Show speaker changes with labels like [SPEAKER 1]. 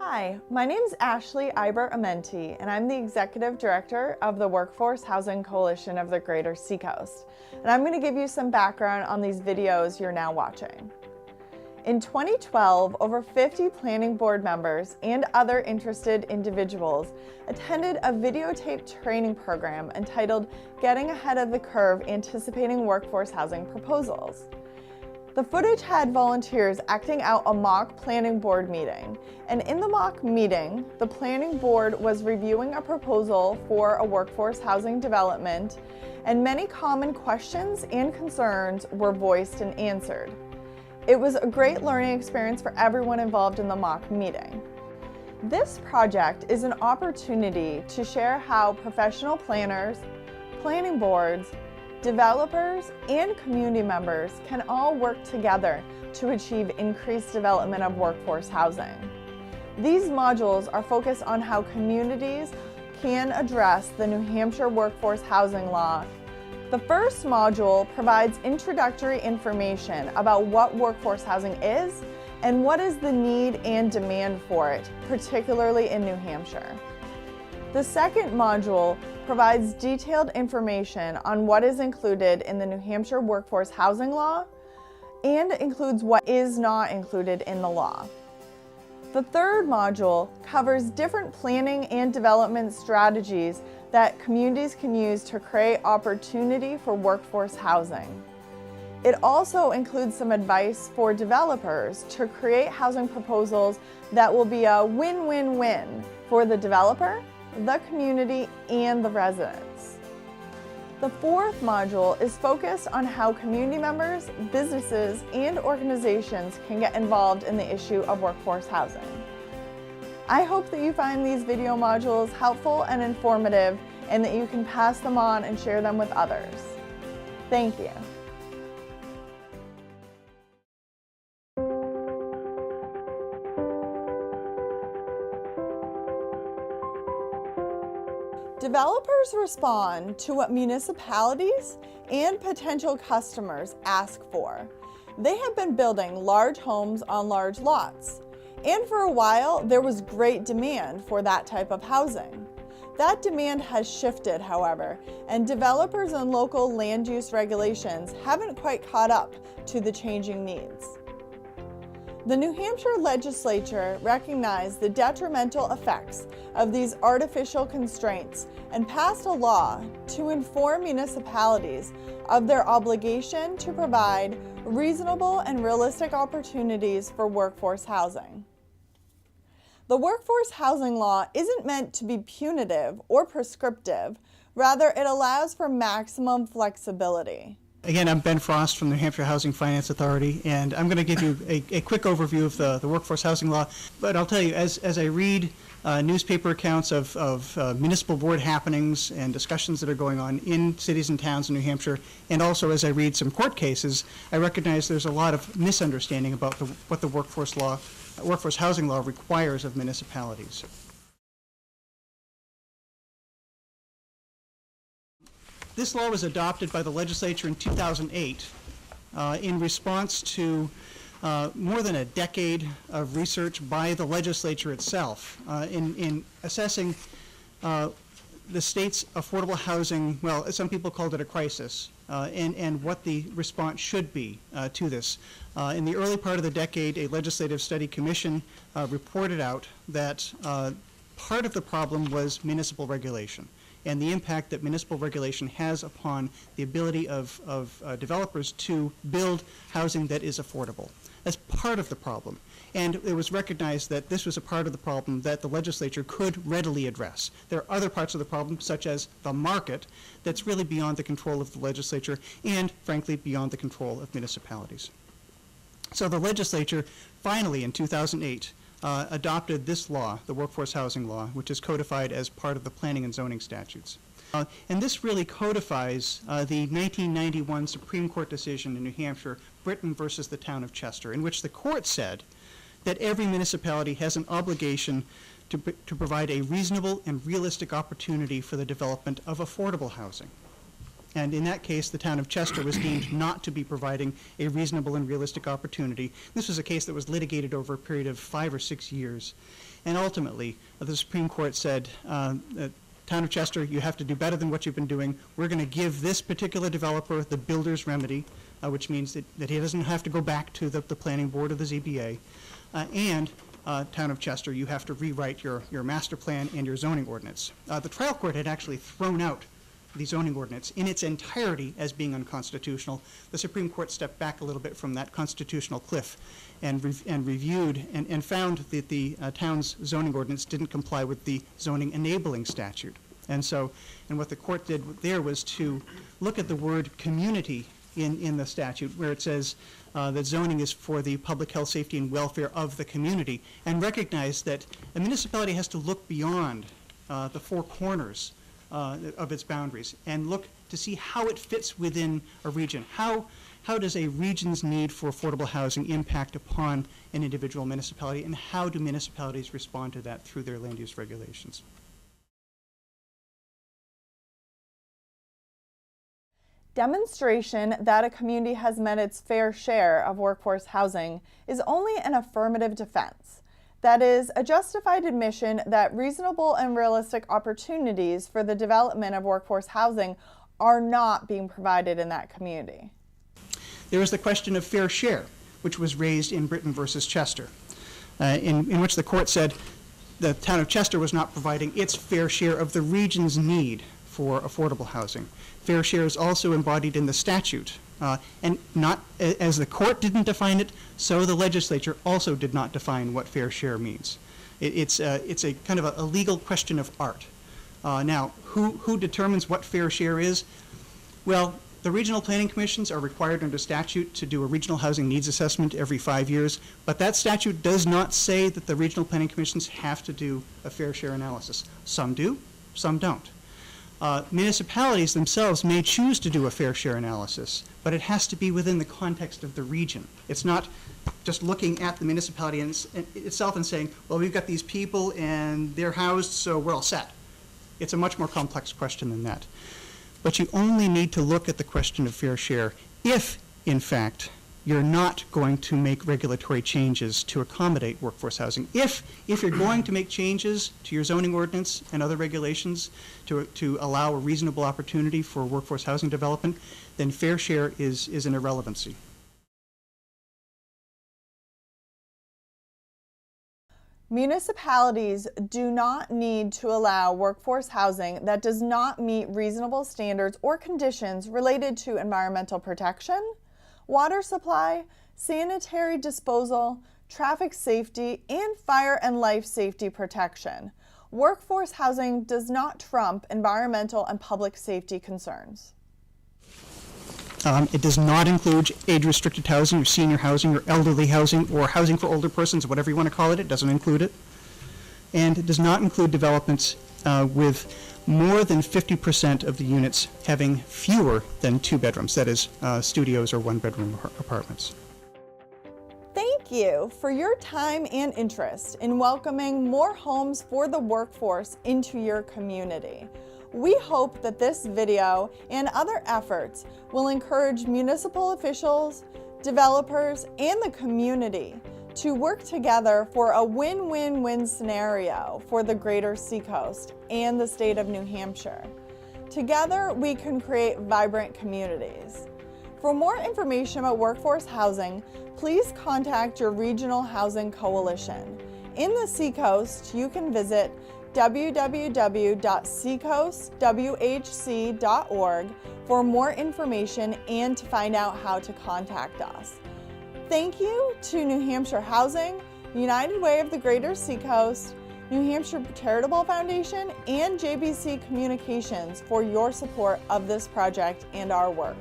[SPEAKER 1] Hi, my name is Ashley Eibert-Amenti, and I'm the Executive Director of the Workforce Housing Coalition of the Greater Seacoast. And I'm going to give you some background on these videos you're now watching. In 2012, over 50 planning board members and other interested individuals attended a videotaped training program entitled Getting Ahead of the Curve Anticipating Workforce Housing Proposals. The footage had volunteers acting out a mock planning board meeting, and in the mock meeting, the planning board was reviewing a proposal for a workforce housing development, and many common questions and concerns were voiced and answered. It was a great learning experience for everyone involved in the mock meeting. This project is an opportunity to share how professional planners, planning boards, developers, and community members can all work together to achieve increased development of workforce housing. These modules are focused on how communities can address the New Hampshire workforce housing law. The first module provides introductory information about what workforce housing is and what is the need and demand for it, particularly in New Hampshire. The second module provides detailed information on what is included in the New Hampshire workforce housing law and includes what is not included in the law. The third module covers different planning and development strategies that communities can use to create opportunity for workforce housing. It also includes some advice for developers to create housing proposals that will be a win-win-win for the developer, the community, and the residents. The fourth module is focused on how community members, businesses, and organizations can get involved in the issue of workforce housing. I hope that you find these video modules helpful and informative, and that you can pass them on and share them with others. Thank you. Developers respond to what municipalities and potential customers ask for. They have been building large homes on large lots, and for a while there was great demand for that type of housing. That demand has shifted, however, and developers and local land use regulations haven't quite caught up to the changing needs. The New Hampshire legislature recognized the detrimental effects of these artificial constraints and passed a law to inform municipalities of their obligation to provide reasonable and realistic opportunities for workforce housing. The workforce housing law isn't meant to be punitive or prescriptive, rather it allows for maximum flexibility.
[SPEAKER 2] Again, I'm Ben Frost from the New Hampshire Housing Finance Authority, and I'm going to give you a quick overview of the workforce housing law. But I'll tell you, as I read newspaper accounts of municipal board happenings and discussions that are going on in cities and towns in New Hampshire, and also as I read some court cases, I recognize there's a lot of misunderstanding about what the workforce housing law requires of municipalities. This law was adopted by the legislature in 2008 in response to more than a decade of research by the legislature itself in assessing the state's affordable housing, well, some people called it a crisis, and what the response should be to this. In the early part of the decade, a legislative study commission reported out that part of the problem was municipal regulation, and the impact that municipal regulation has upon the ability of developers to build housing that is affordable. That's part of the problem. And it was recognized that this was a part of the problem that the legislature could readily address. There are other parts of the problem, such as the market, that's really beyond the control of the legislature and, frankly, beyond the control of municipalities. So the legislature finally, in 2008, adopted this law, the workforce housing law, which is codified as part of the planning and zoning statutes. And this really codifies the 1991 Supreme Court decision in New Hampshire, Britton versus the town of Chester, in which the court said that every municipality has an obligation to provide a reasonable and realistic opportunity for the development of affordable housing. And in that case, the town of Chester was deemed not to be providing a reasonable and realistic opportunity. This was a case that was litigated over a period of 5 or 6 years. And ultimately, the Supreme Court said, town of Chester, you have to do better than what you've been doing. We're going to give this particular developer the builder's remedy, which means that he doesn't have to go back to the planning board or the ZBA. Town of Chester, you have to rewrite your master plan and your zoning ordinance. The trial court had actually thrown out the zoning ordinance in its entirety as being unconstitutional. The Supreme Court stepped back a little bit from that constitutional cliff and reviewed and found that the town's zoning ordinance didn't comply with the zoning enabling statute. And what the court did there was to look at the word community in the statute, where it says that zoning is for the public health, safety, and welfare of the community, and recognize that a municipality has to look beyond the four corners of its boundaries and look to see how it fits within a region. How does a region's need for affordable housing impact upon an individual municipality, and how do municipalities respond to that through their land use regulations?
[SPEAKER 1] Demonstration that a community has met its fair share of workforce housing is only an affirmative defense. That is, a justified admission that reasonable and realistic opportunities for the development of workforce housing are not being provided in that community.
[SPEAKER 2] There is the question of fair share, which was raised in Britton versus Chester, in which the court said the town of Chester was not providing its fair share of the region's need for affordable housing. Fair share is also embodied in the statute, and not as the court didn't define it, so the legislature also did not define what fair share means. It's a kind of a legal question of art. Now, who determines what fair share is? Well, the regional planning commissions are required under statute to do a regional housing needs assessment every 5 years, but that statute does not say that the regional planning commissions have to do a fair share analysis. Some do, some don't. Municipalities themselves may choose to do a fair share analysis, but it has to be within the context of the region. It's not just looking at the municipality itself and saying, well, we've got these people and they're housed, so we're all set. It's a much more complex question than that. But you only need to look at the question of fair share if, in fact, you're not going to make regulatory changes to accommodate workforce housing. If you're going to make changes to your zoning ordinance and other regulations to allow a reasonable opportunity for workforce housing development, then fair share is an irrelevancy.
[SPEAKER 1] Municipalities do not need to allow workforce housing that does not meet reasonable standards or conditions related to environmental protection, water supply, sanitary disposal, traffic safety, and fire and life safety protection. Workforce housing does not trump environmental and public safety concerns.
[SPEAKER 2] It does not include age-restricted housing or senior housing or elderly housing or housing for older persons, whatever you want to call it. It doesn't include it. And it does not include developments with more than 50% of the units having fewer than 2 bedrooms, that is, studios or 1-bedroom apartments.
[SPEAKER 1] Thank you for your time and interest in welcoming more homes for the workforce into your community. We hope that this video and other efforts will encourage municipal officials, developers, and the community to work together for a win-win-win scenario for the greater Seacoast and the state of New Hampshire. Together, we can create vibrant communities. For more information about workforce housing, please contact your regional housing coalition. In the Seacoast, you can visit www.seacoastwhc.org for more information and to find out how to contact us. Thank you to New Hampshire Housing, United Way of the Greater Seacoast, New Hampshire Charitable Foundation, and JBC Communications for your support of this project and our work.